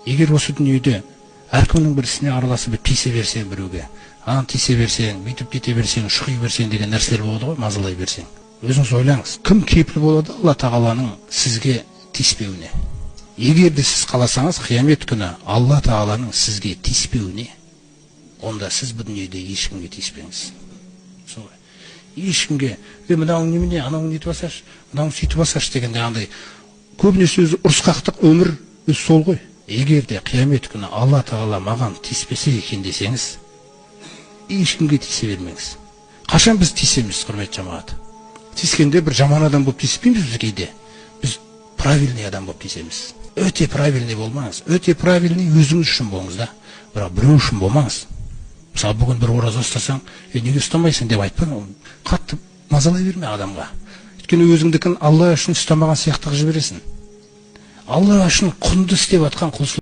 Егер осы дүниеде әркімнің бір ісіне араласып тиісе берсең біреуге, ан тиісе берсең, бүйтіп кете берсең, шұқи берсең деген нәрселер болады ғой, мазалай берсең. Өзіңіз ойлаңыз, кім кепіл болады Алла Тағаланың сізге тиіспеуіне? Егер де сіз қаласаңыз, қиямет күні Алла Тағаланың сізге тиіспеуіне, онда сіз бұл дүниеде ешкімге тиіспеңіз. Солай. Ешкімге, мынауың немене, анауың нетіп алсашы, мынауың сөйтіп алсашы дегенде андай көбінесе өзі ұрысқақтық өмір өзі сол ғой. Егер де қиямет күні Алла Тағала маған тиіспесе екен десеңіз, ешкімге тиісе бермеңіз. Қашан біз тиісеміз, құрметті жамағат? Тиіскенде бір жаман адам болып тиіспейміз біз кейде. Біз правильный адам болып тиісеміз. Өте правильный болмаңыз. Өте правильный өзіңіз үшін болыңыз да. Бірақ біреу үшін болмаңыз. Мысалы, бүгін бір ораза ұстасаң, неге ұстамайсың деп айтпаң, қатты мазалай берме адамға. Өйткені өзіңдікін Алла үшін ұстамаған сияқты жібересің. Алла үшін құнды істеп атқан құлшылық